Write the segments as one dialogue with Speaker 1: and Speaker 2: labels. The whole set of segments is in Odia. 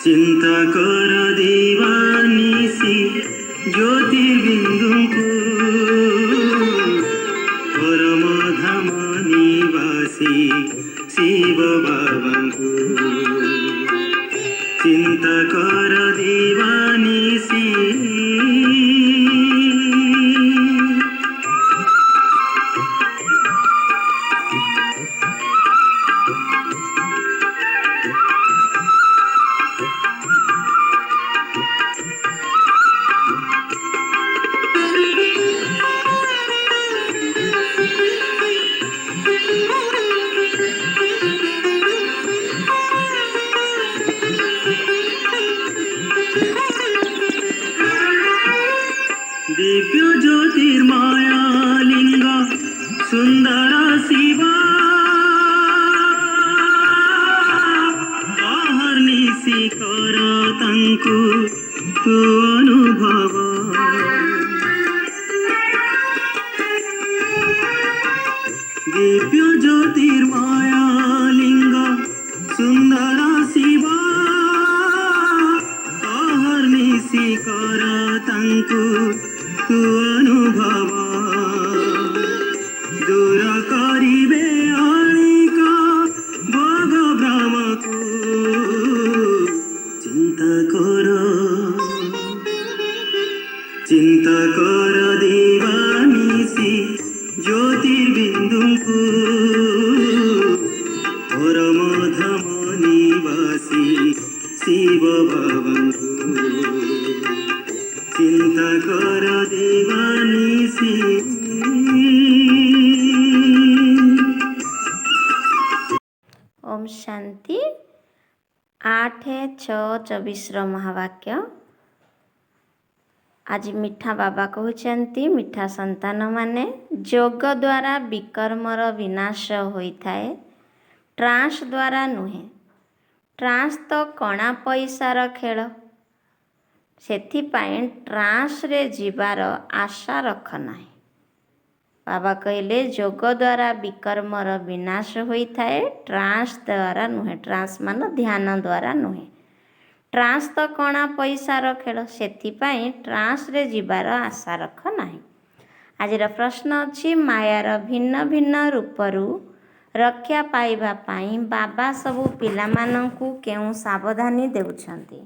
Speaker 1: चिंता कर दीवानिसी ज्योतिर्बिंदुंकु परम धाम निवासी शिव बाबांकु चिंता कर दीवानिसी। दिव्य ज्योतिर्माया लिंग सुंदर शिवा अहर्निशि कर तंकु तू अनुभव। दिव्य ज्योतिर्माया लिंग सुंदर शिवा अहर्निशि कर तंकु तू अनुभव। दूर करिबे अणिका भोग भ्रमको चिंता कर दीवानिसी ज्योतिर्बिंदुंकु परम धाम निवासी शिव बाबांकु चिंता कर दीवानिसी।
Speaker 2: ओम शांति 8/6/24 महावाक्य। आज मिठा बाबा कहते मिठा संतान माने जोग द्वारा विकर्मर विनाश होइथाए, ट्रांस द्वारा नुहे। ट्रांस तो कणा पैसार खेल, सेथिपाई ट्रांस रे जीवार आशा रख नाही। बाबा कहले जोग द्वारा विकर्मर विनाश होइथाए, ट्रांस द्वारा नुहे। ट्रांस मान ध्यान द्वारा नुहे। ट्रांस तो कणा पैसार खेल, सेथिपाई ट्रांस रे जीवार आशा रख नाही। आजिर प्रश्न अछि, मायार भिन्न भिन्न रूपरू रक्षा पाइबा पाई बाबा सबु पिलामानंकु केउ सावधानी देउछंती?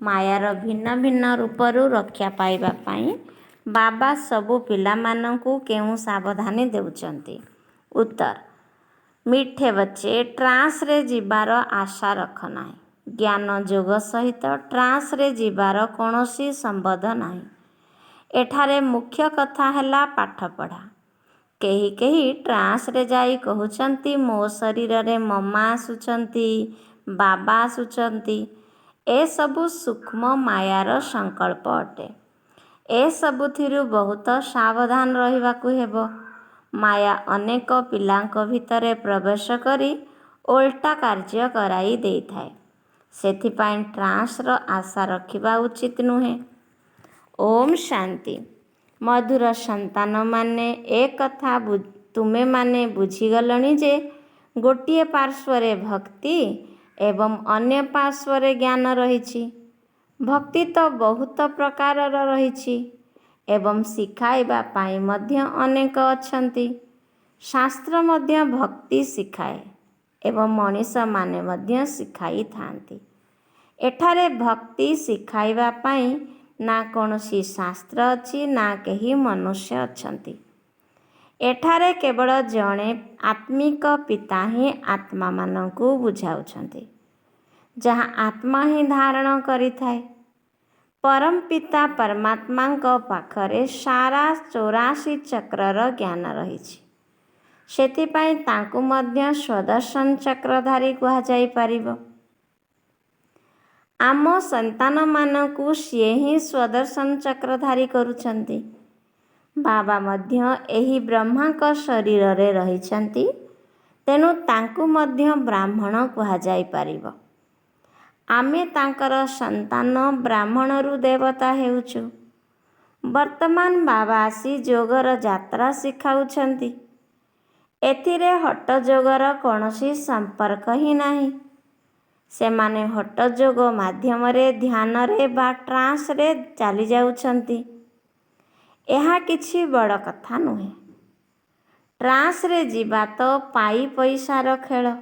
Speaker 2: मायार भिन्न भिन्न रूपरू रक्षा पाइबा पाई बाबा सबु पिलामानंकु केउ सावधानी देउछंती? उत्तर, मिठे बच्चे ट्रांस रे जीवार आशा रख नाही। ज्ञान जोग सहित ट्रांस रे जीवार कौनसी संबंध नाही। एठारे मुख्य कथा हैला पाठ पढ़ा। केही केही ट्रांस रे जाई कहउछंती मो शरीर रे मम्मा आसुछंती, बाबा आसुछंती। ए सबु सूक्ष्म मायार संकल्प अटे। ए सबुथिरु बहुत सावधान रहिबाकु हेबो। माया अनेक पिलांक भितरे प्रवेश करी ओल्टा कार्य कराई देइथाए। सेथिपाई ट्रांस रो आशा रखिबा उचित नुहे। ओम शांति। मधुर संतान माने एक कथा तुमे माने बुझीगलणी जे गोटिए पार्श्वरे भक्ति एवं अन्य पार्श्वरे ज्ञान रहिछि। भक्ति तो बहुत प्रकारर रहिछि एवं शिखाइबा पाई मध्य अनेक अछंती। शास्त्र मध्य भक्ति शिखाए एवं मनीष माने मध्य शिखाई थांती। एठारे भक्ति शिखाइबा पाई ना कौनसी शास्त्र अछि ना केही मनुष्य अछंती। एठारे केवल जणे आत्मिक पिता ही आत्मा मानंकु बुझाउछंती, जहाँ आत्मा ही धारण करिथाए। परम पिता परमात्मा पाखरे सारा 84 चक्रर ज्ञान रहिछि। सेथिपाई तांकु मध्य स्वदर्शन चक्रधारी कहा जाई पारिबो। आम संतान मानकु सिए ही स्वदर्शन चक्रधारी करुछंती। बाबा मध्य एही ब्रह्मा शरीर रे रहिछंती, तेणु तांकु मध्य ब्राह्मण कहा जाई पारिबो। आमे तांकर संतान ब्राह्मणरू देवता हेउछु। वर्तमान बाबा आसी जोगर यात्रा शिखाउछंती। एथिरे हट जोगर कौनसी संपर्क ही नाही। ସେମାନେ ହଠଯୋଗ ମାଧ୍ୟମରେ ଧ୍ୟାନରେ ବା ଟ୍ରାନ୍ସରେ ଚାଲି ଯାଉଛନ୍ତି। ଏହା କିଛି ବଡ଼ କଥା ନୁହେଁ। ଟ୍ରାନ୍ସରେ ଯିବା ତ ପାଇ ପଇସାର ଖେଳ।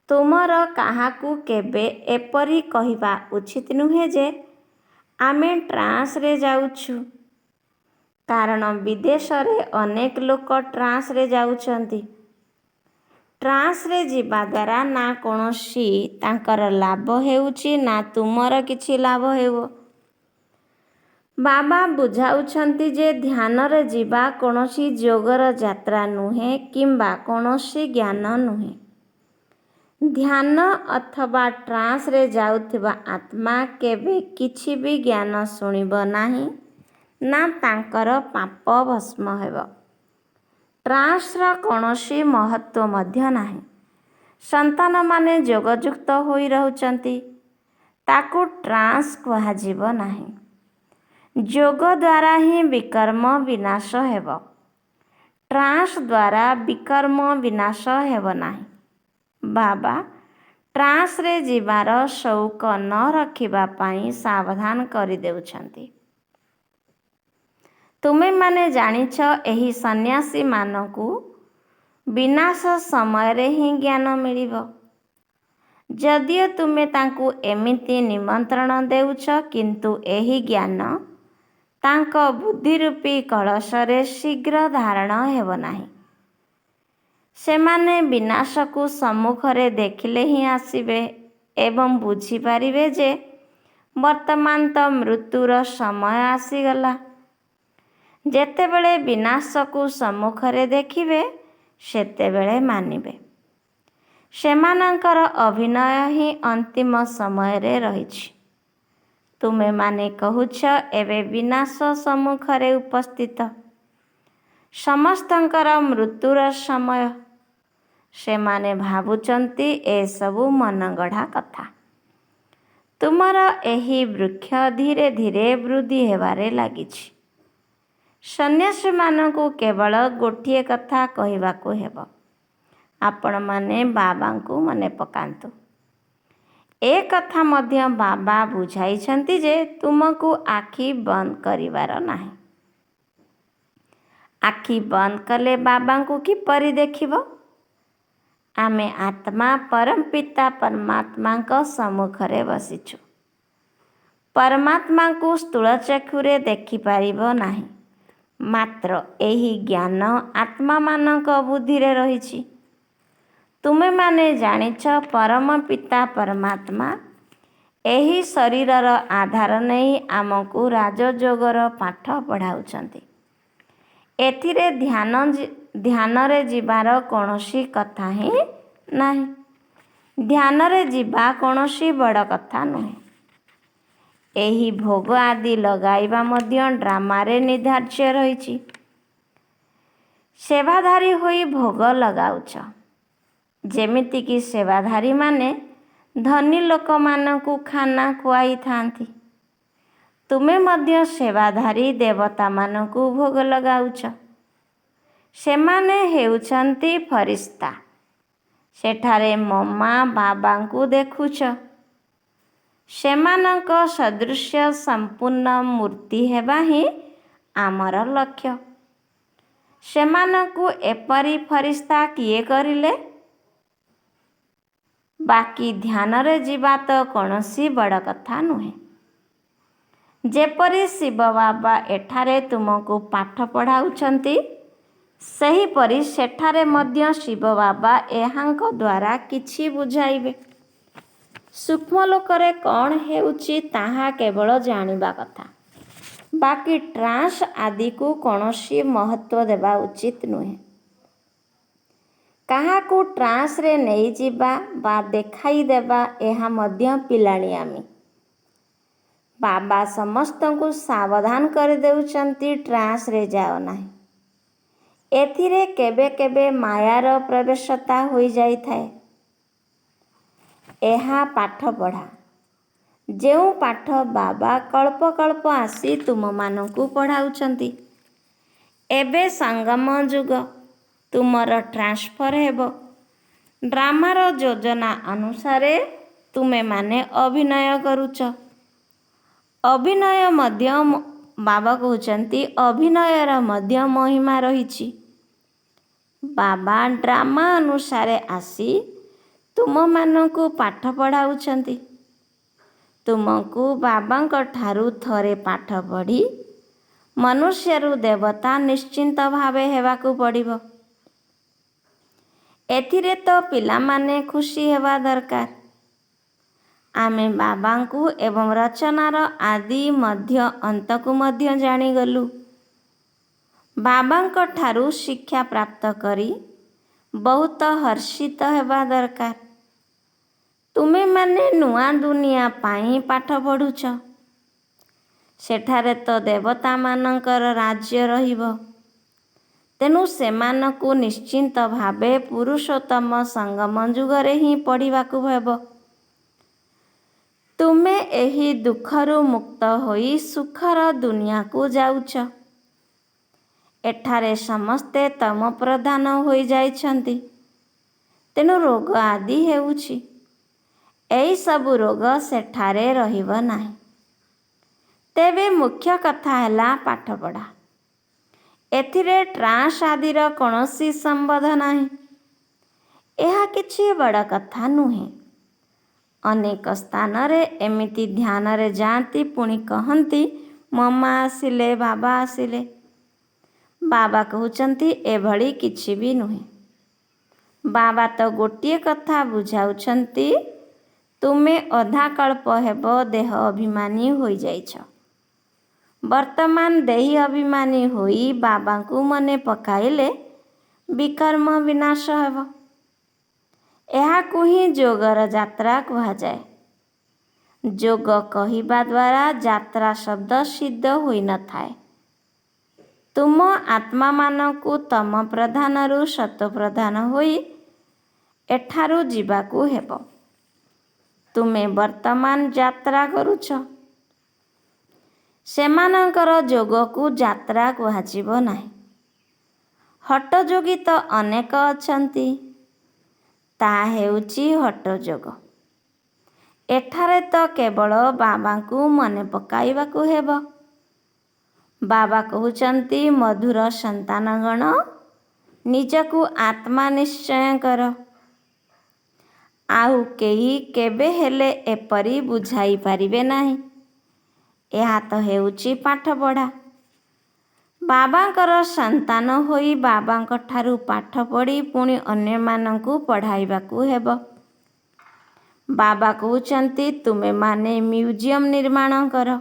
Speaker 2: ତୁମର କାହାକୁ କେବେ ଏପରି କହିବା ଉଚିତ ନୁହେଁ ଯେ ଆମେ ଟ୍ରାନ୍ସରେ ଯାଉଛୁ, କାରଣ ବିଦେଶରେ ଅନେକ ଲୋକ ଟ୍ରାନ୍ସରେ ଯାଉଛନ୍ତି। ଟ୍ରାନ୍ସରେ ଯିବା ଦ୍ୱାରା ନା କୌଣସି ତାଙ୍କର ଲାଭ ହେଉଛି ନା ତୁମର କିଛି ଲାଭ ହେବ। ବାବା ବୁଝାଉଛନ୍ତି ଯେ ଧ୍ୟାନରେ ଯିବା କୌଣସି ଯୋଗର ଯାତ୍ରା ନୁହେଁ କିମ୍ବା କୌଣସି ଜ୍ଞାନ ନୁହେଁ। ଧ୍ୟାନ ଅଥବା ଟ୍ରାନ୍ସରେ ଯାଉଥିବା ଆତ୍ମା କେବେ କିଛି ବି ଜ୍ଞାନ ଶୁଣିବ ନାହିଁ, ନା ତାଙ୍କର ପାପ ଭସ୍ମ ହେବ। ଟ୍ରାନ୍ସର କୌଣସି ମହତ୍ଵ ମଧ୍ୟ ନାହିଁ। ସନ୍ତାନମାନେ ଯୋଗଯୁକ୍ତ ହୋଇ ରହୁଛନ୍ତି, ତାକୁ ଟ୍ରାନ୍ସ କୁହାଯିବ ନାହିଁ। ଯୋଗ ଦ୍ୱାରା ହିଁ ବିକର୍ମ ବିନାଶ ହେବ। ଟ୍ରାନ୍ସ ଦ୍ୱାରା ବିକର୍ମ ବିନାଶ ହେବ ନାହିଁ। ବାବା ଟ୍ରାନ୍ସରେ ଯିବାର ସଉକ ନ ରଖିବା ପାଇଁ ସାବଧାନ କରିଦେଉଛନ୍ତି। ତୁମେମାନେ ଜାଣିଛ ଏହି ସନ୍ନ୍ୟାସୀମାନଙ୍କୁ ବିନାଶ ସମୟରେ ହିଁ ଜ୍ଞାନ ମିଳିବ। ଯଦିଓ ତୁମେ ତାଙ୍କୁ ଏମିତି ନିମନ୍ତ୍ରଣ ଦେଉଛ, କିନ୍ତୁ ଏହି ଜ୍ଞାନ ତାଙ୍କ ବୁଦ୍ଧିରୂପୀ କଳସରେ ଶୀଘ୍ର ଧାରଣ ହେବ ନାହିଁ। ସେମାନେ ବିନାଶକୁ ସମ୍ମୁଖରେ ଦେଖିଲେ ହିଁ ଆସିବେ ଏବଂ ବୁଝିପାରିବେ ଯେ ବର୍ତ୍ତମାନ ତ ମୃତ୍ୟୁର ସମୟ ଆସିଗଲା। ଯେତେବେଳେ ବିନାଶକୁ ସମ୍ମୁଖରେ ଦେଖିବେ, ସେତେବେଳେ ମାନିବେ। ସେମାନଙ୍କର ଅଭିନୟ ହିଁ ଅନ୍ତିମ ସମୟରେ ରହିଛି। ତୁମେମାନେ କହୁଛ ଏବେ ବିନାଶ ସମ୍ମୁଖରେ ଉପସ୍ଥିତ। ସମସ୍ତଙ୍କର ମୃତ୍ୟୁର ସମୟ। ସେମାନେ ଭାବୁଛନ୍ତି ଏସବୁ ମନଗଢ଼ା କଥା। ତୁମର ଏହି ବୃକ୍ଷ ଧୀରେ ଧୀରେ ବୃଦ୍ଧି ହେବାରେ ଲାଗିଛି। ସନ୍ନ୍ୟାସୀମାନଙ୍କୁ କେବଳ ଗୋଟିଏ କଥା କହିବାକୁ ହେବ, ଆପଣମାନେ ବାବାଙ୍କୁ ମନେ ପକାନ୍ତୁ। ଏ କଥା ମଧ୍ୟ ବାବା ବୁଝାଇଛନ୍ତି ଯେ ତୁମକୁ ଆଖି ବନ୍ଦ କରିବାର ନାହିଁ। ଆଖି ବନ୍ଦ କଲେ ବାବାଙ୍କୁ କିପରି ଦେଖିବ? ଆମେ ଆତ୍ମା ପରମପିତା ପରମାତ୍ମାଙ୍କ ସମ୍ମୁଖରେ ବସିଛୁ। ପରମାତ୍ମାଙ୍କୁ ସ୍ଥୂଳ ଚକ୍ଷୁରେ ଦେଖିପାରିବ ନାହିଁ। ମାତ୍ର ଏହି ଜ୍ଞାନ ଆତ୍ମାମାନଙ୍କ ବୁଦ୍ଧିରେ ରହିଛି। ତୁମେମାନେ ଜାଣିଛ ପରମପିତା ପରମାତ୍ମା ଏହି ଶରୀରର ଆଧାର ନେଇ ଆମକୁ ରାଜଯୋଗର ପାଠ ପଢ଼ାଉଛନ୍ତି। ଏଥିରେ ଧ୍ୟାନରେ ଯିବାର କୌଣସି କଥା ହିଁ ନାହିଁ। ଧ୍ୟାନରେ ଯିବା କୌଣସି ବଡ଼ କଥା ନୁହେଁ। ଏହି ଭୋଗ ଆଦି ଲଗାଇବା ମଧ୍ୟ ଡ୍ରାମାରେ ନିର୍ଦ୍ଧାର୍ଯ୍ୟ ରହିଛି। ସେବାଧାରୀ ହୋଇ ଭୋଗ ଲଗାଉଛ, ଯେମିତିକି ସେବାଧାରୀମାନେ ଧନୀ ଲୋକମାନଙ୍କୁ ଖାନା ଖୁଆଇଥାନ୍ତି। ତୁମେ ମଧ୍ୟ ସେବାଧାରୀ ଦେବତାମାନଙ୍କୁ ଭୋଗ ଲଗାଉଛ। ସେମାନେ ହେଉଛନ୍ତି ଫରିସ୍ତା। ସେଠାରେ ମମା ବାବାଙ୍କୁ ଦେଖୁଛ। ସେମାନଙ୍କ ସଦୃଶ୍ୟ ସମ୍ପୂର୍ଣ୍ଣ ମୂର୍ତ୍ତି ହେବା ହିଁ ଆମର ଲକ୍ଷ୍ୟ। ସେମାନଙ୍କୁ ଏପରି ଫରିସ୍ତା କିଏ କରିଲେ? ବାକି ଧ୍ୟାନରେ ଯିବା ତ କୌଣସି ବଡ଼ କଥା ନୁହେଁ। ଯେପରି ଶିବ ବାବା ଏଠାରେ ତୁମକୁ ପାଠ ପଢ଼ାଉଛନ୍ତି, ସେହିପରି ସେଠାରେ ମଧ୍ୟ ଶିବ ବାବା ଏହାଙ୍କ ଦ୍ୱାରା କିଛି ବୁଝାଇବେ। ସୂକ୍ଷ୍ମ ଲୋକରେ କ'ଣ ହେଉଛି ତାହା କେବଳ ଜାଣିବା କଥା। ବାକି ଟ୍ରାନ୍ସ ଆଦିକୁ କୌଣସି ମହତ୍ଵ ଦେବା ଉଚିତ ନୁହେଁ। କାହାକୁ ଟ୍ରାନ୍ସରେ ନେଇଯିବା ବା ଦେଖାଇଦେବା ଏହା ମଧ୍ୟ ପିଲାଣିଆମି। ବାବା ସମସ୍ତଙ୍କୁ ସାବଧାନ କରିଦେଉଛନ୍ତି ଟ୍ରାନ୍ସରେ ଯାଅ ନାହିଁ। ଏଥିରେ କେବେ କେବେ ମାୟାର ପ୍ରବେଶତା ହୋଇଯାଇଥାଏ। ଏହା ପାଠପଢ଼ା। ଯେଉଁ ପାଠ ବାବା କଳ୍ପ କଳ୍ପ ଆସି ତୁମମାନଙ୍କୁ ପଢ଼ାଉଛନ୍ତି। ଏବେ ସଙ୍ଗମ ଯୁଗ, ତୁମର ଟ୍ରାନ୍ସଫର ହେବ। ଡ୍ରାମାର ଯୋଜନା ଅନୁସାରେ ତୁମେମାନେ ଅଭିନୟ କରୁଛ। ଅଭିନୟ ମଧ୍ୟ ବାବା କହୁଛନ୍ତି ଅଭିନୟର ମଧ୍ୟ ମହିମା ରହିଛି। ବାବା ଡ୍ରାମା ଅନୁସାରେ ଆସି ତୁମମାନଙ୍କୁ ପାଠ ପଢ଼ାଉଛନ୍ତି। ତୁମକୁ ବାବାଙ୍କ ଠାରୁ ଥରେ ପାଠ ପଢ଼ି ମନୁଷ୍ୟରୁ ଦେବତା ନିଶ୍ଚିନ୍ତ ଭାବେ ହେବାକୁ ପଡ଼ିବ। ଏଥିରେ ତ ପିଲାମାନେ ଖୁସି ହେବା ଦରକାର। ଆମେ ବାବାଙ୍କୁ ଏବଂ ରଚନାର ଆଦି ମଧ୍ୟ ଅନ୍ତକୁ ମଧ୍ୟ ଜାଣିଗଲୁ। ବାବାଙ୍କ ଠାରୁ ଶିକ୍ଷା ପ୍ରାପ୍ତ କରି ବହୁତ ହର୍ଷିତ ହେବା ଦରକାର। ତୁମେମାନେ ନୂଆ ଦୁନିଆ ପାଇଁ ପାଠ ପଢ଼ୁଛ। ସେଠାରେ ତ ଦେବତାମାନଙ୍କର ରାଜ୍ୟ ରହିବ। ତେଣୁ ସେମାନଙ୍କୁ ନିଶ୍ଚିନ୍ତ ଭାବେ ପୁରୁଷୋତ୍ତମ ସଙ୍ଗମ ଯୁଗରେ ହିଁ ପଢ଼ିବାକୁ ହେବ। ତୁମେ ଏହି ଦୁଃଖରୁ ମୁକ୍ତ ହୋଇ ସୁଖର ଦୁନିଆକୁ ଯାଉଛ। ଏଠାରେ ସମସ୍ତେ ତମ ପ୍ରଧାନ ହୋଇଯାଇଛନ୍ତି। ତେଣୁ ରୋଗ ଆଦି ହେଉଛି। ଏହିସବୁ ରୋଗ ସେଠାରେ ରହିବ ନାହିଁ। ତେବେ ମୁଖ୍ୟ କଥା ହେଲା ପାଠପଢ଼ା। ଏଥିରେ ଟ୍ରାନ୍ସ ଆଦିର କୌଣସି ସମ୍ବନ୍ଧ ନାହିଁ। ଏହା କିଛି ବଡ଼ କଥା ନୁହେଁ। ଅନେକ ସ୍ଥାନରେ ଏମିତି ଧ୍ୟାନରେ ଯାଆନ୍ତି, ପୁଣି କହନ୍ତି ମମା ଆସିଲେ, ବାବା ଆସିଲେ। ବାବା କହୁଛନ୍ତି ଏଭଳି କିଛି ବି ନୁହେଁ। ବାବା ତ ଗୋଟିଏ କଥା ବୁଝାଉଛନ୍ତି, ତୁମେ ଅଧାକଳ୍ପ ହେବ ଦେହ ଅଭିମାନୀ ହୋଇଯାଇଛ। ବର୍ତ୍ତମାନ ଦେହୀ ଅଭିମାନୀ ହୋଇ ବାବାଙ୍କୁ ମନେ ପକାଇଲେ ବିକର୍ମ ବିନାଶ ହେବ। ଏହାକୁ ହିଁ ଯୋଗର ଯାତ୍ରା କୁହାଯାଏ। ଯୋଗ କହିବା ଦ୍ୱାରା ଯାତ୍ରା ଶବ୍ଦ ସିଦ୍ଧ ହୋଇନଥାଏ। ତୁମ ଆତ୍ମାମାନଙ୍କୁ ତମ ପ୍ରଧାନରୁ ସତ୍ତ୍ୱପ୍ରଧାନ ହୋଇ ଏଠାରୁ ଯିବାକୁ ହେବ। ତୁମେ ବର୍ତ୍ତମାନ ଯାତ୍ରା କରୁଛ। ସେମାନଙ୍କର ଯୋଗକୁ ଯାତ୍ରା କୁହାଯିବ ନାହିଁ। ହଠଯୋଗୀ ତ ଅନେକ ଅଛନ୍ତି। ତାହା ହେଉଛି ହଠଯୋଗ। ଏଠାରେ ତ କେବଳ ବାବାଙ୍କୁ ମନେ ପକାଇବାକୁ ହେବ। ବାବା କହୁଛନ୍ତି ମଧୁର ସନ୍ତାନଗଣ, ନିଜକୁ ଆତ୍ମା ନିଶ୍ଚୟ କର। ଆଉ କେହି କେବେ ହେଲେ ଏପରି ବୁଝାଇ ପାରିବେ ନାହିଁ। ଏହା ତ ହେଉଛି ପାଠପଢ଼ା। ବାବାଙ୍କର ସନ୍ତାନ ହୋଇ ବାବାଙ୍କ ଠାରୁ ପାଠ ପଢ଼ି ପୁଣି ଅନ୍ୟମାନଙ୍କୁ ପଢ଼ାଇବାକୁ ହେବ। ବାବା କହୁଛନ୍ତି ତୁମେମାନେ ମ୍ୟୁଜିୟମ ନିର୍ମାଣ କର।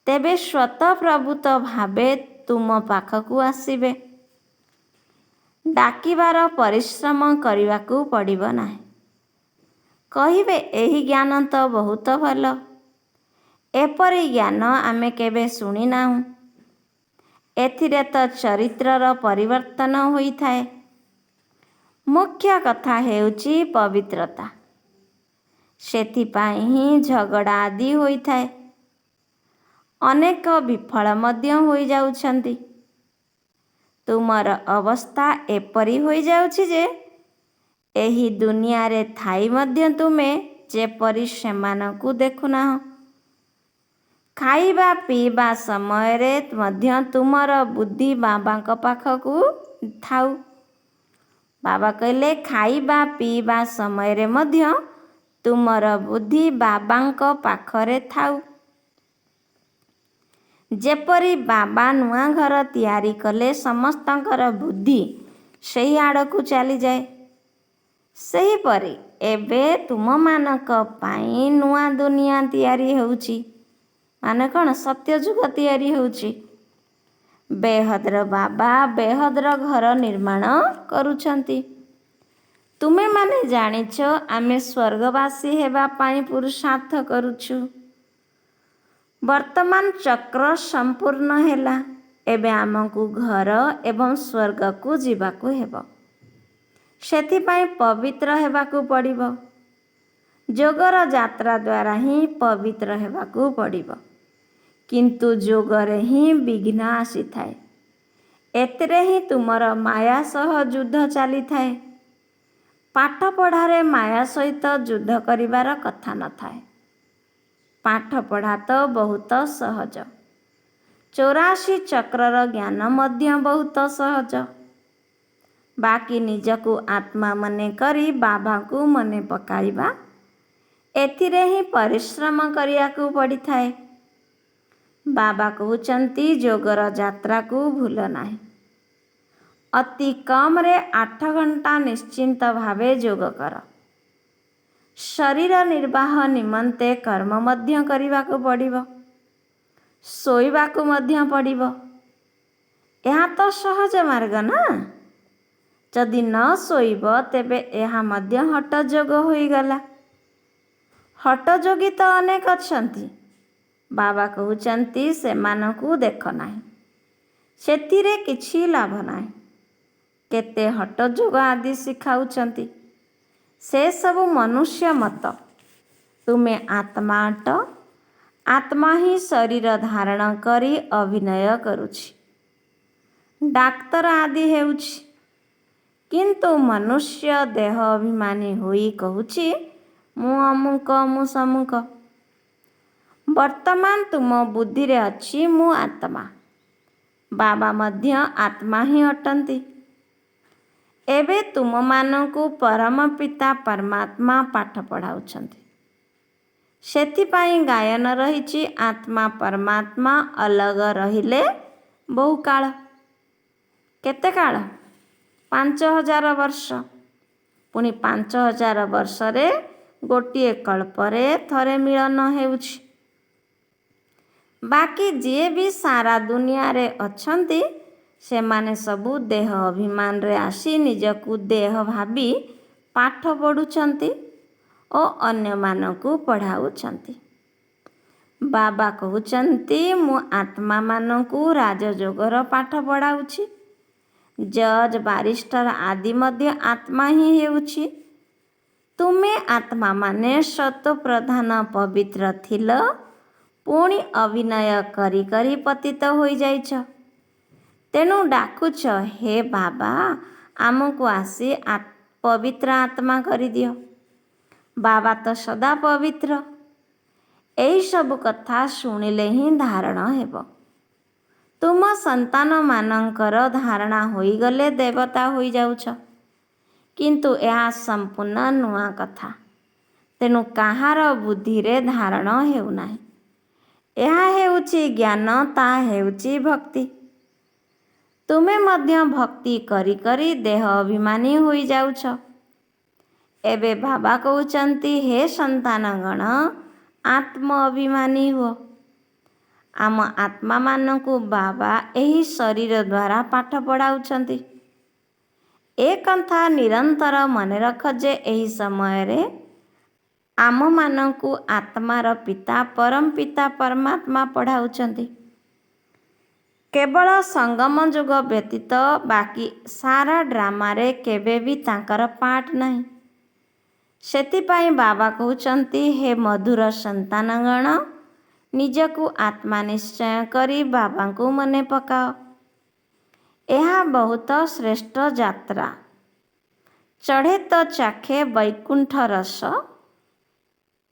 Speaker 2: ତେବେ ସ୍ୱତଃପ୍ରବୃତ୍ତ ଭାବେ ତୁମ ପାଖକୁ ଆସିବେ। ଡାକିବାର ପରିଶ୍ରମ କରିବାକୁ ପଡ଼ିବ ନାହିଁ। କହିବେ ଏହି ଜ୍ଞାନ ତ ବହୁତ ଭଲ। ଏପରି ଜ୍ଞାନ ଆମେ କେବେ ଶୁଣିନାହୁଁ। ଏଥିରେ ତ ଚରିତ୍ରର ପରିବର୍ତ୍ତନ ହୋଇଥାଏ। ମୁଖ୍ୟ କଥା ହେଉଛି ପବିତ୍ରତା। ସେଥିପାଇଁ ହିଁ ଝଗଡ଼ା ଆଦି ହୋଇଥାଏ। ଅନେକ ବିଫଳ ମଧ୍ୟ ହୋଇଯାଉଛନ୍ତି। ତୁମର ଅବସ୍ଥା ଏପରି ହୋଇଯାଉଛି ଯେ ଏହି ଦୁନିଆରେ ଥାଇ ମଧ୍ୟ ତୁମେ ଯେପରି ସେମାନଙ୍କୁ ଦେଖୁନାହଁ। ଖାଇବା ପିଇବା ସମୟରେ ମଧ୍ୟ ତୁମର ବୁଦ୍ଧି ବାବାଙ୍କ ପାଖକୁ ଥାଉ। ବାବା କହିଲେ ଖାଇବା ପିଇବା ସମୟରେ ମଧ୍ୟ ତୁମର ବୁଦ୍ଧି ବାବାଙ୍କ ପାଖରେ ଥାଉ। ଯେପରି ବାବା ନୂଆ ଘର ତିଆରି କଲେ ସମସ୍ତଙ୍କର ବୁଦ୍ଧି ସେହି ଆଡ଼କୁ ଚାଲିଯାଏ। ସେହିପରି ଏବେ ତୁମମାନଙ୍କ ପାଇଁ ନୂଆ ଦୁନିଆ ତିଆରି ହେଉଛି। ମାନେ କ'ଣ? ସତ୍ୟଯୁଗ ତିଆରି ହେଉଛି। ବେହଦର ବାବା ବେହଦର ଘର ନିର୍ମାଣ କରୁଛନ୍ତି। ତୁମେମାନେ ଜାଣିଛ ଆମେ ସ୍ୱର୍ଗବାସୀ ହେବା ପାଇଁ ପୁରୁଷାର୍ଥ କରୁଛୁ। ବର୍ତ୍ତମାନ ଚକ୍ର ସମ୍ପୂର୍ଣ୍ଣ ହେଲା। ଏବେ ଆମକୁ ଘର ଏବଂ ସ୍ୱର୍ଗକୁ ଯିବାକୁ ହେବ। ସେଥିପାଇଁ ପବିତ୍ର ହେବାକୁ ପଡ଼ିବ। ଯୋଗର ଯାତ୍ରା ଦ୍ୱାରା ହିଁ ପବିତ୍ର ହେବାକୁ ପଡ଼ିବ। କିନ୍ତୁ ଯୋଗରେ ହିଁ ବିଘ୍ନ ଆସିଥାଏ। ଏଥିରେ ହିଁ ତୁମର ମାୟା ସହ ଯୁଦ୍ଧ ଚାଲିଥାଏ। ପାଠପଢ଼ାରେ ମାୟା ସହିତ ଯୁଦ୍ଧ କରିବାର କଥା ନଥାଏ। ପାଠପଢ଼ା ତ ବହୁତ ସହଜ। 84 ଚକ୍ରର ଜ୍ଞାନ ମଧ୍ୟ ବହୁତ ସହଜ। ବାକି ନିଜକୁ ଆତ୍ମା ମନେ କରି ବାବାଙ୍କୁ ମନେ ପକାଇବା, ଏଥିରେ ହିଁ ପରିଶ୍ରମ କରିବାକୁ ପଡ଼ିଥାଏ। ବାବା କହୁଛନ୍ତି ଯୋଗର ଯାତ୍ରାକୁ ଭୁଲ ନାହିଁ। ଅତି କମରେ 8 ଘଣ୍ଟା ନିଶ୍ଚିନ୍ତ ଭାବେ ଯୋଗ କର। ଶରୀର ନିର୍ବାହ ନିମନ୍ତେ କର୍ମ ମଧ୍ୟ କରିବାକୁ ପଡ଼ିବ। ଶୋଇବାକୁ ମଧ୍ୟ ପଡ଼ିବ। ଏହା ତ ସହଜ ମାର୍ଗ ନା। ଯଦି ନ ଶୋଇବ ତେବେ ଏହା ମଧ୍ୟ ହଠ ଯୋଗ ହୋଇଗଲା। ହଠ ଯୋଗୀ ତ ଅନେକ ଅଛନ୍ତି। ବାବା କହୁଛନ୍ତି ସେମାନଙ୍କୁ ଦେଖ ନାହିଁ। ସେଥିରେ କିଛି ଲାଭ ନାହିଁ। କେତେ ହଠ ଯୋଗ ଆଦି ଶିଖାଉଛନ୍ତି। ସେସବୁ ମନୁଷ୍ୟ ମତ। ତୁମେ ଆତ୍ମା ଅଟ। ଆତ୍ମା ହିଁ ଶରୀର ଧାରଣ କରି ଅଭିନୟ କରୁଛି। ଡାକ୍ତର ଆଦି ହେଉଛି। କିନ୍ତୁ ମନୁଷ୍ୟ ଦେହ ଅଭିମାନୀ ହୋଇ କହୁଛି ମୁଁ ଅମୁକ ମୁଁ ସମୁକ। ବର୍ତ୍ତମାନ ତୁମ ବୁଦ୍ଧିରେ ଅଛି ମୁଁ ଆତ୍ମା। ବାବା ମଧ୍ୟ ଆତ୍ମା ହିଁ ଅଟନ୍ତି। ଏବେ ତୁମମାନଙ୍କୁ ପରମ ପିତା ପରମାତ୍ମା ପାଠ ପଢ଼ାଉଛନ୍ତି। ସେଥିପାଇଁ ଗାୟନ ରହିଛି ଆତ୍ମା ପରମାତ୍ମା ଅଲଗା ରହିଲେ ବହୁକାଳ। କେତେ କାଳ? 5000 ବର୍ଷ। ପୁଣି 5000 ବର୍ଷରେ ଗୋଟିଏ କଳ୍ପରେ ଥରେ ମିଳନ ହେଉଛି। ବାକି ଯିଏ ବି ସାରା ଦୁନିଆରେ ଅଛନ୍ତି ସେମାନେ ସବୁ ଦେହ ଅଭିମାନରେ ଆସି ନିଜକୁ ଦେହ ଭାବି ପାଠ ପଢ଼ୁଛନ୍ତି ଓ ଅନ୍ୟମାନଙ୍କୁ ପଢ଼ାଉଛନ୍ତି। ବାବା କହୁଛନ୍ତି ମୁଁ ଆତ୍ମାମାନଙ୍କୁ ରାଜଯୋଗର ପାଠ ପଢ଼ାଉଛି। ଜଜ୍ ବାରିଷ୍ଟର ଆଦି ମଧ୍ୟ ଆତ୍ମା ହିଁ ହେଉଛି। ତୁମେ ଆତ୍ମାମାନେ ସତ୍ୱପ୍ରଧାନ ପବିତ୍ର ଥିଲ, ପୁଣି ଅଭିନୟ କରି କରି ପତିତ ହୋଇଯାଇଛ। ତେଣୁ ଡାକୁଛ ହେ ବାବା ଆମକୁ ଆସି ପବିତ୍ର ଆତ୍ମା କରିଦିଅ। ବାବା ତ ସଦା ପବିତ୍ର। ଏହିସବୁ କଥା ଶୁଣିଲେ ହିଁ ଧାରଣ ହେବ। ତୁମ ସନ୍ତାନମାନଙ୍କର ଧାରଣା ହୋଇଗଲେ ଦେବତା ହୋଇଯାଉଛ। କିନ୍ତୁ ଏହା ସମ୍ପୂର୍ଣ୍ଣ ନୂଆ କଥା। ତେଣୁ କାହାର ବୁଦ୍ଧିରେ ଧାରଣ ହେଉନାହିଁ। ଏହା ହେଉଛି ଜ୍ଞାନ, ତାହା ହେଉଛି ଭକ୍ତି। ତୁମେ ମଧ୍ୟ ଭକ୍ତି କରି କରି ଦେହ ଅଭିମାନୀ ହୋଇଯାଉଛ। ଏବେ ବାବା କହୁଛନ୍ତି ହେ ସନ୍ତାନଗଣ ଆତ୍ମ ଅଭିମାନୀ ହୁଅ। ଆମ ଆତ୍ମାମାନଙ୍କୁ ବାବା ଏହି ଶରୀର ଦ୍ୱାରା ପାଠ ପଢ଼ାଉଛନ୍ତି। ଏ କଥା ନିରନ୍ତର ମନେ ରଖ ଯେ ଏହି ସମୟରେ ଆମମାନଙ୍କୁ ଆତ୍ମାର ପିତା ପରମ ପିତା ପରମାତ୍ମା ପଢ଼ାଉଛନ୍ତି। କେବଳ ସଙ୍ଗମ ଯୁଗ ବ୍ୟତୀତ ବାକି ସାରା ଡ୍ରାମାରେ କେବେ ବି ତାଙ୍କର ପାର୍ଟ ନାହିଁ। ସେଥିପାଇଁ ବାବା କହୁଛନ୍ତି ହେ ମଧୁର ସନ୍ତାନଗଣ ନିଜକୁ ଆତ୍ମା ନିଶ୍ଚୟ କରି ବାବାଙ୍କୁ ମନେ ପକାଅ। ଏହା ବହୁତ ଶ୍ରେଷ୍ଠ ଯାତ୍ରା। ଚଢ଼େ ତ ଚାଖେ ବୈକୁଣ୍ଠ ରସ,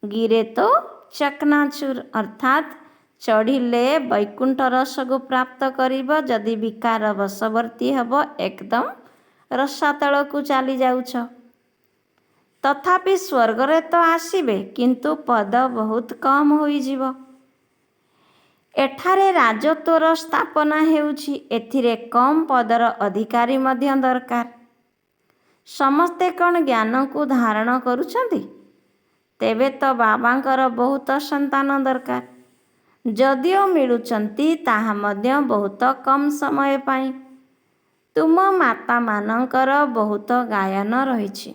Speaker 2: ଗିରେ ତ ଚକନାଚୁର ଅର୍ଥାତ୍ ଚଢ଼ିଲେ ବୈକୁଣ୍ଠ ରସକୁ ପ୍ରାପ୍ତ କରିବ। ଯଦି ବିକାର ବଶବର୍ତ୍ତୀ ହେବ ଏକଦମ ରସାତଳକୁ ଚାଲି ଯାଉଛ। ତଥାପି ସ୍ୱର୍ଗରେ ତ ଆସିବେ କିନ୍ତୁ ପଦ ବହୁତ କମ୍ ହୋଇଯିବ। ଏଠାରେ ରାଜତ୍ୱର ସ୍ଥାପନା ହେଉଛି। ଏଥିରେ କମ୍ ପଦର ଅଧିକାରୀ ମଧ୍ୟ ଦରକାର। ସମସ୍ତେ କ'ଣ ଜ୍ଞାନକୁ ଧାରଣ କରୁଛନ୍ତି? ତେବେ ତ ବାବାଙ୍କର ବହୁତ ସନ୍ତାନ ଦରକାର। ଯଦିଓ ମିଳୁଛନ୍ତି ତାହା ମଧ୍ୟ ବହୁତ କମ୍ ସମୟ ପାଇଁ। ତୁମ ମାତାମାନଙ୍କର ବହୁତ ଗାୟନ ରହିଛି।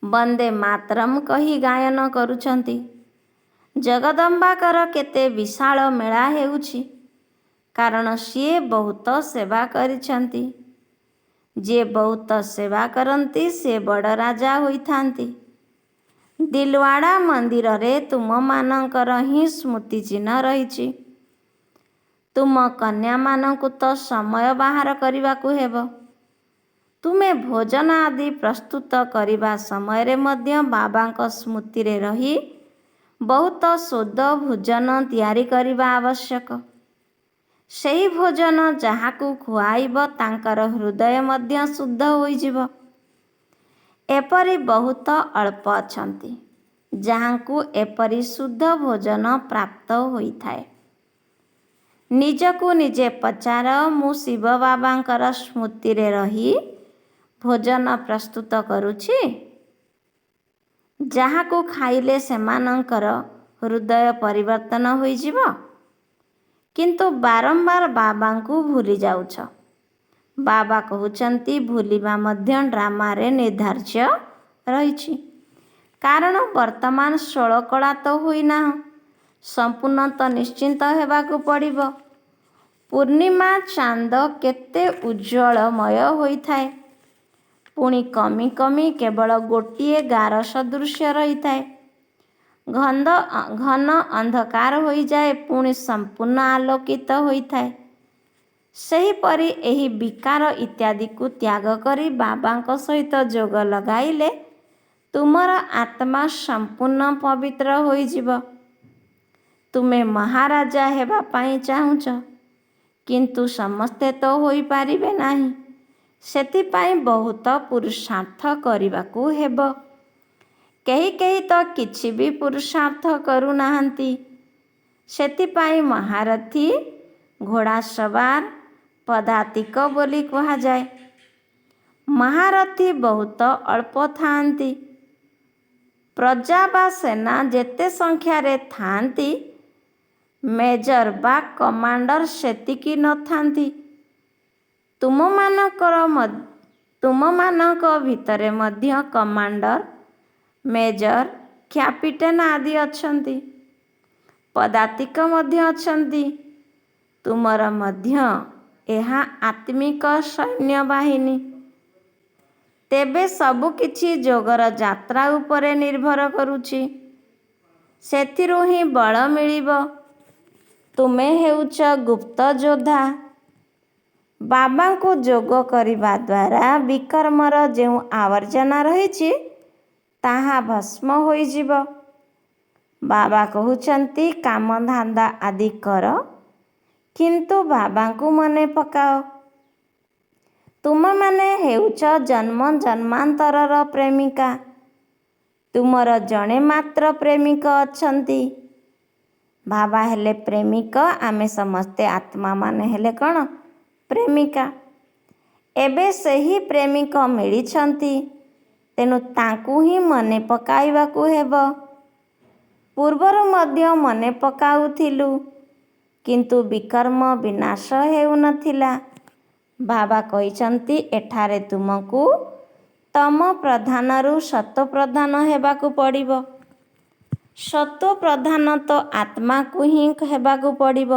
Speaker 2: ବନ୍ଦେ ମାତରମ୍ କହି ଗାୟନ କରୁଛନ୍ତି। ଜଗଦମ୍ବାଙ୍କର କେତେ ବିଶାଳ ମେଳା ହେଉଛି। କାରଣ ସିଏ ବହୁତ ସେବା କରିଛନ୍ତି। ଯିଏ ବହୁତ ସେବା କରନ୍ତି ସେ ବଡ଼ ରାଜା ହୋଇଥାନ୍ତି। ଦିଲୱାଡ଼ା ମନ୍ଦିରରେ ତୁମମାନଙ୍କର ହିଁ ସ୍ମୃତି ଚିହ୍ନ ରହିଛି। ତୁମ କନ୍ୟାମାନଙ୍କୁ ତ ସମୟ ବାହାର କରିବାକୁ ହେବ। ତୁମେ ଭୋଜନ ଆଦି ପ୍ରସ୍ତୁତ କରିବା ସମୟରେ ମଧ୍ୟ ବାବାଙ୍କ ସ୍ମୃତିରେ ରହି ବହୁତ ଶୁଦ୍ଧ ଭୋଜନ ତିଆରି କରିବା ଆବଶ୍ୟକ। ସେହି ଭୋଜନ ଯାହାକୁ ଖୁଆଇବ ତାଙ୍କର ହୃଦୟ ମଧ୍ୟ ଶୁଦ୍ଧ ହୋଇଯିବ। ଏପରି ବହୁତ ଅଳ୍ପ ଅଛନ୍ତି ଯାହାଙ୍କୁ ଏପରି ଶୁଦ୍ଧ ଭୋଜନ ପ୍ରାପ୍ତ ହୋଇଥାଏ। ନିଜକୁ ନିଜେ ପଚାର, ମୁଁ ଶିବ ବାବାଙ୍କର ସ୍ମୃତିରେ ରହି ଭୋଜନ ପ୍ରସ୍ତୁତ କରୁଛି, ଯାହାକୁ ଖାଇଲେ ସେମାନଙ୍କର ହୃଦୟ ପରିବର୍ତ୍ତନ ହୋଇଯିବ? କିନ୍ତୁ ବାରମ୍ବାର ବାବାଙ୍କୁ ଭୁଲି ଯାଉଛ। ବାବା କହୁଛନ୍ତି ଭୁଲିବା ମଧ୍ୟ ଡ୍ରାମାରେ ନିର୍ଦ୍ଧାର୍ଯ୍ୟ ରହିଛି। କାରଣ ବର୍ତ୍ତମାନ ଷୋଳକଳା ତ ହୋଇନାହଁ, ସମ୍ପୂର୍ଣ୍ଣ ତ ନିଶ୍ଚିନ୍ତ ହେବାକୁ ପଡ଼ିବ। ପୂର୍ଣ୍ଣିମା ଚାନ୍ଦ କେତେ ଉଜ୍ଜ୍ୱଳମୟ ହୋଇଥାଏ, ପୁଣି କମି କମି କେବଳ ଗୋଟିଏ ଗାର ସଦୃଶ୍ୟ ରହିଥାଏ। ଘନ ଅନ୍ଧକାର ହୋଇଯାଏ, ପୁଣି ସମ୍ପୂର୍ଣ୍ଣ ଆଲୋକିତ ହୋଇଥାଏ। ସେହିପରି ଏହି ବିକାର ଇତ୍ୟାଦିକୁ ତ୍ୟାଗ କରି ବାବାଙ୍କ ସହିତ ଯୋଗ ଲଗାଇଲେ ତୁମର ଆତ୍ମା ସମ୍ପୂର୍ଣ୍ଣ ପବିତ୍ର ହୋଇଯିବ। ତୁମେ ମହାରାଜା ହେବା ପାଇଁ ଚାହୁଁଛ, କିନ୍ତୁ ସମସ୍ତେ ତ ହୋଇପାରିବେ ନାହିଁ। ସେଥିପାଇଁ ବହୁତ ପୁରୁଷାର୍ଥ କରିବାକୁ ହେବ। କେହି କେହି ତ କିଛି ବି ପୁରୁଷାର୍ଥ କରୁନାହାନ୍ତି। ସେଥିପାଇଁ ମହାରଥୀ, ଘୋଡ଼ାସବାର, ପଦାତିକ ବୋଲି କୁହାଯାଏ। ମହାରଥୀ ବହୁତ ଅଳ୍ପ ଥାଆନ୍ତି। ପ୍ରଜା ବା ସେନା ଯେତେ ସଂଖ୍ୟାରେ ଥାଆନ୍ତି, ମେଜର ବା କମାଣ୍ଡର ସେତିକି ନଥାନ୍ତି। ତୁମମାନଙ୍କ ଭିତରେ ମଧ୍ୟ କମାଣ୍ଡର, ମେଜର, କ୍ୟାପିଟେନ୍ ଆଦି ଅଛନ୍ତି। ପଦାତିକ ମଧ୍ୟ ଅଛନ୍ତି। ତୁମର ମଧ୍ୟ ଏହା ଆତ୍ମିକ ସୈନ୍ୟବାହିନୀ। ତେବେ ସବୁକିଛି ଯୋଗର ଯାତ୍ରା ଉପରେ ନିର୍ଭର କରୁଛି। ସେଥିରୁ ହିଁ ବଳ ମିଳିବ। ତୁମେ ହେଉଛ ଗୁପ୍ତ ଯୋଦ୍ଧା। ବାବାଙ୍କୁ ଯୋଗ କରିବା ଦ୍ୱାରା ବିକର୍ମର ଯେଉଁ ଆବର୍ଜନା ରହିଛି ତାହା ଭସ୍ମ ହୋଇଯିବ। ବାବା କହୁଛନ୍ତି କାମଧନ୍ଦା ଆଦି କର, କିନ୍ତୁ ବାବାଙ୍କୁ ମନେ ପକାଅ। ତୁମେମାନେ ହେଉଛ ଜନ୍ମ ଜନ୍ମାନ୍ତରର ପ୍ରେମିକା। ତୁମର ଜଣେ ମାତ୍ର ପ୍ରେମିକ ଅଛନ୍ତି। ବାବା ହେଲେ ପ୍ରେମିକ, ଆମେ ସମସ୍ତେ ଆତ୍ମାମାନେ ହେଲେ କ'ଣ? ପ୍ରେମିକା। ଏବେ ସେହି ପ୍ରେମିକ ମିଳିଛନ୍ତି, ତେଣୁ ତାଙ୍କୁ ହିଁ ମନେ ପକାଇବାକୁ ହେବ। ପୂର୍ବରୁ ମଧ୍ୟ ମନେ ପକାଉଥିଲୁ, କିନ୍ତୁ ବିକର୍ମ ବିନାଶ ହେଉନଥିଲା। ବାବା କହିଛନ୍ତି ଏଠାରେ ତୁମକୁ ତମ ପ୍ରଧାନରୁ ସତ୍ତ୍ୱ ପ୍ରଧାନ ହେବାକୁ ପଡ଼ିବ। ସତ୍ତ୍ୱ ପ୍ରଧାନ ତ ଆତ୍ମାକୁ ହିଁ ହେବାକୁ ପଡ଼ିବ।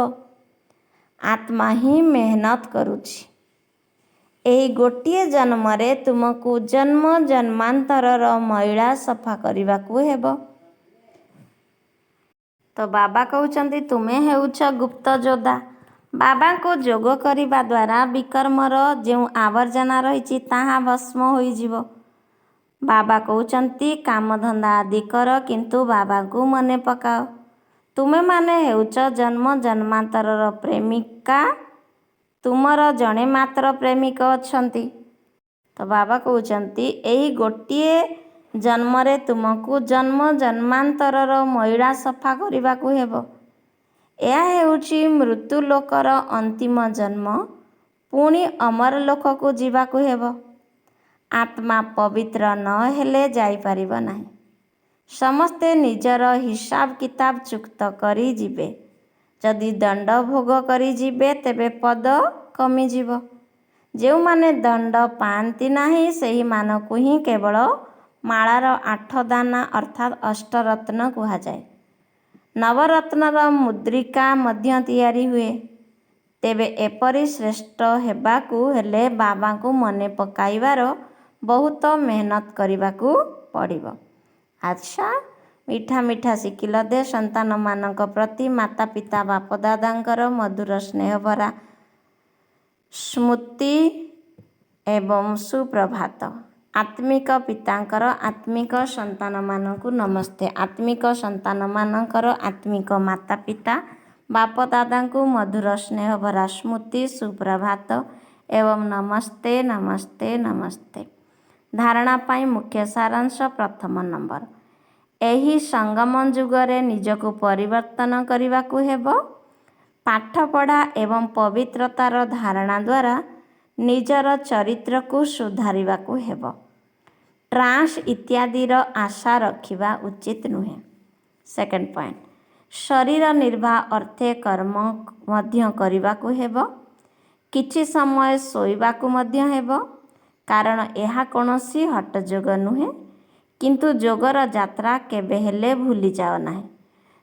Speaker 2: ଆତ୍ମା ହିଁ ମେହନତ କରୁଛି। ଏହି ଗୋଟିଏ ଜନ୍ମରେ ତୁମକୁ ଜନ୍ମ ଜନ୍ମାନ୍ତରର ମଇଳା ସଫା କରିବାକୁ ହେବ। ତ ବାବା କହୁଛନ୍ତି ତୁମେ ହେଉଛ ଗୁପ୍ତ ଯୋଦ୍ଧା। ବାବାଙ୍କୁ ଯୋଗ କରିବା ଦ୍ୱାରା ବିକର୍ମର ଯେଉଁ ଆବର୍ଜନା ରହିଛି ତାହା ଭସ୍ମ ହୋଇଯିବ। ବାବା କହୁଛନ୍ତି କାମଧନ୍ଦା ଆଦି କର, କିନ୍ତୁ ବାବାଙ୍କୁ ମନେ ପକାଅ। ତୁମେମାନେ ହେଉଛ ଜନ୍ମ ଜନ୍ମାନ୍ତରର ପ୍ରେମିକା। ତୁମର ଜଣେ ମାତ୍ର ପ୍ରେମିକ ଅଛନ୍ତି। ତ ବାବା କହୁଛନ୍ତି ଏହି ଗୋଟିଏ ଜନ୍ମରେ ତୁମକୁ ଜନ୍ମ ଜନ୍ମାନ୍ତରର ମଇଳା ସଫା କରିବାକୁ ହେବ। ଏହା ହେଉଛି ମୃତ୍ୟୁ ଲୋକର ଅନ୍ତିମ ଜନ୍ମ। ପୁଣି ଅମର ଲୋକକୁ ଯିବାକୁ ହେବ। ଆତ୍ମା ପବିତ୍ର ନ ହେଲେ ଯାଇପାରିବ ନାହିଁ। ସମସ୍ତେ ନିଜର ହିସାବ କିତାବ ଚୁକ୍ତ କରି ଯିବେ। ଯଦି ଦଣ୍ଡ ଭୋଗ କରି ଯିବେ ତେବେ ପଦ କମିଯିବ। ଯେଉଁମାନେ ଦଣ୍ଡ ପାଆନ୍ତି ନାହିଁ ସେହିମାନଙ୍କୁ ହିଁ କେବଳ ମାଳାର 8 ଦାନା ଅର୍ଥାତ୍ ଅଷ୍ଟରତ୍ନ କୁହାଯାଏ। ନବରତ୍ନର ମୁଦ୍ରିକା ମଧ୍ୟ ତିଆରି ହୁଏ। ତେବେ ଏପରି ଶ୍ରେଷ୍ଠ ହେବାକୁ ହେଲେ ବାବାଙ୍କୁ ମନେ ପକାଇବାର ବହୁତ ମେହନତ କରିବାକୁ ପଡ଼ିବ। ଆଚ୍ଛା, ମିଠା ମିଠା ଶିଖିଲ ଦେ ସନ୍ତାନମାନଙ୍କ ପ୍ରତି ମାତା ପିତା ବାପଦାଦାଙ୍କର ମଧୁର ସ୍ନେହଭରା ସ୍ମୃତି ଏବଂ ସୁପ୍ରଭାତ। ଆତ୍ମିକ ପିତାଙ୍କର ଆତ୍ମିକ ସନ୍ତାନମାନଙ୍କୁ ନମସ୍ତେ। ଆତ୍ମିକ ସନ୍ତାନମାନଙ୍କର ଆତ୍ମିକ ମାତା ପିତା ବାପ ଦାଦାଙ୍କୁ ମଧୁର ସ୍ନେହ ଭରା ସ୍ମୃତି ସୁପ୍ରଭାତ ଏବଂ ନମସ୍ତେ ନମସ୍ତେ ନମସ୍ତେ। ଧାରଣା ପାଇଁ ମୁଖ୍ୟ ସାରାଂଶ ପ୍ରଥମ ନମ୍ବର। ଏହି ସଙ୍ଗମ ଯୁଗରେ ନିଜକୁ ପରିବର୍ତ୍ତନ କରିବାକୁ ହେବ। ପାଠପଢ଼ା ଏବଂ ପବିତ୍ରତାର ଧାରଣା ଦ୍ୱାରା ନିଜର ଚରିତ୍ରକୁ ସୁଧାରିବାକୁ ହେବ। ଟ୍ରାନ୍ସ ଇତ୍ୟାଦିର ଆଶା ରଖିବା ଉଚିତ ନୁହେଁ। ସେକେଣ୍ଡ ପଏଣ୍ଟ, ଶରୀର ନିର୍ବାହ ଅର୍ଥେ କର୍ମ ମଧ୍ୟ କରିବାକୁ ହେବ। କିଛି ସମୟ ଶୋଇବାକୁ ମଧ୍ୟ ହେବ, କାରଣ ଏହା କୌଣସି ହଠଯୋଗ ନୁହେଁ। କିନ୍ତୁ ଯୋଗର ଯାତ୍ରା କେବେ ହେଲେ ଭୁଲିଯାଅ ନାହିଁ।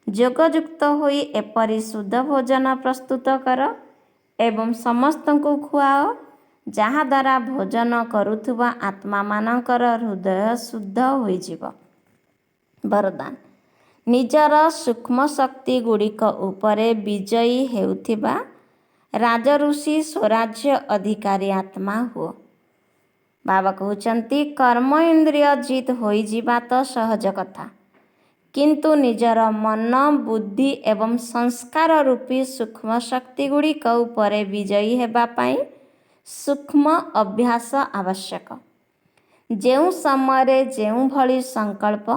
Speaker 2: ଯୋଗଯୁକ୍ତ ହୋଇ ଏପରି ଶୁଦ୍ଧ ଭୋଜନ ପ୍ରସ୍ତୁତ କର ଏବଂ ସମସ୍ତଙ୍କୁ ଖୁଆଅ, ଯାହାଦ୍ୱାରା ଭୋଜନ କରୁଥିବା ଆତ୍ମାମାନଙ୍କର ହୃଦୟ ଶୁଦ୍ଧ ହୋଇଯିବ। ବରଦାନ, ନିଜର ସୂକ୍ଷ୍ମ ଶକ୍ତି ଗୁଡ଼ିକ ଉପରେ ବିଜୟୀ ହେଉଥିବା ରାଜଋଷି ସ୍ୱରାଜ୍ୟ ଅଧିକାରୀ ଆତ୍ମା ହୁଅ। ବାବା କହୁଛନ୍ତି, କର୍ମ ଇନ୍ଦ୍ରିୟ ଜିତ୍ ହୋଇଯିବା ତ ସହଜ କଥା, କିନ୍ତୁ ନିଜର ମନ, ବୁଦ୍ଧି ଏବଂ ସଂସ୍କାର ରୂପୀ ସୂକ୍ଷ୍ମ ଶକ୍ତି ଗୁଡ଼ିକ ଉପରେ ବିଜୟୀ ହେବା ପାଇଁ ସୂକ୍ଷ୍ମ ଅଭ୍ୟାସ ଆବଶ୍ୟକ। ଯେଉଁ ସମୟରେ ଯେଉଁଭଳି ସଂକଳ୍ପ,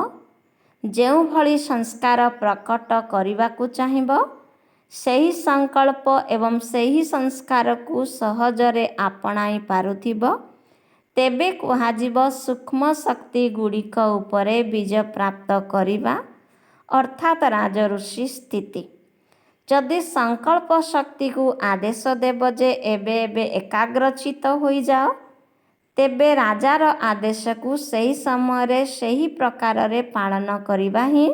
Speaker 2: ଯେଉଁଭଳି ସଂସ୍କାର ପ୍ରକଟ କରିବାକୁ ଚାହିଁବ, ସେହି ସଂକଳ୍ପ ଏବଂ ସେହି ସଂସ୍କାରକୁ ସହଜରେ ଆପଣାଇ ପାରୁଥିବ, ତେବେ କୁହାଯିବ ସୂକ୍ଷ୍ମ ଶକ୍ତି ଗୁଡ଼ିକ ଉପରେ ବିଜୟ ପ୍ରାପ୍ତ କରିବା ଅର୍ଥାତ୍ ରାଜଋଷି ସ୍ଥିତି। ଯଦି ସଂକଳ୍ପ ଶକ୍ତିକୁ ଆଦେଶ ଦେବ ଯେ ଏବେ ଏବେ ଏକାଗ୍ରଚିତ୍ତ ହୋଇଯାଅ, ତେବେ ରାଜାର ଆଦେଶକୁ ସେହି ସମୟରେ ସେହି ପ୍ରକାରରେ ପାଳନ କରିବା ହିଁ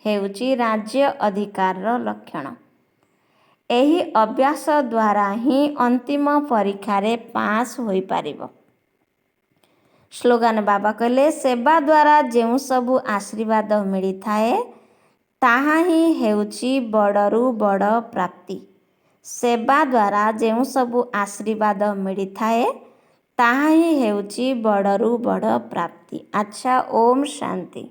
Speaker 2: ହେଉଛି ରାଜ୍ୟ ଅଧିକାରର ଲକ୍ଷଣ। ଏହି ଅଭ୍ୟାସ ଦ୍ୱାରା ହିଁ ଅନ୍ତିମ ପରୀକ୍ଷାରେ ପାସ୍ ହୋଇପାରିବ। ସ୍ଲୋଗାନ ବାବା କହିଲେ, ସେବା ଦ୍ୱାରା ଯେଉଁ ସବୁ ଆଶୀର୍ବାଦ ମିଳିଥାଏ, ତାହା ହିଁ ହେଉଛି ବଡ଼ରୁ ବଡ଼ ପ୍ରାପ୍ତି। ସେବା ଦ୍ୱାରା ଯେଉଁ ସବୁ ଆଶୀର୍ବାଦ ମିଳିଥାଏ, ତାହା ହିଁ ହେଉଛି ବଡ଼ରୁ ବଡ଼ ପ୍ରାପ୍ତି। ଆଚ୍ଛା, ଓମ୍ ଶାନ୍ତି।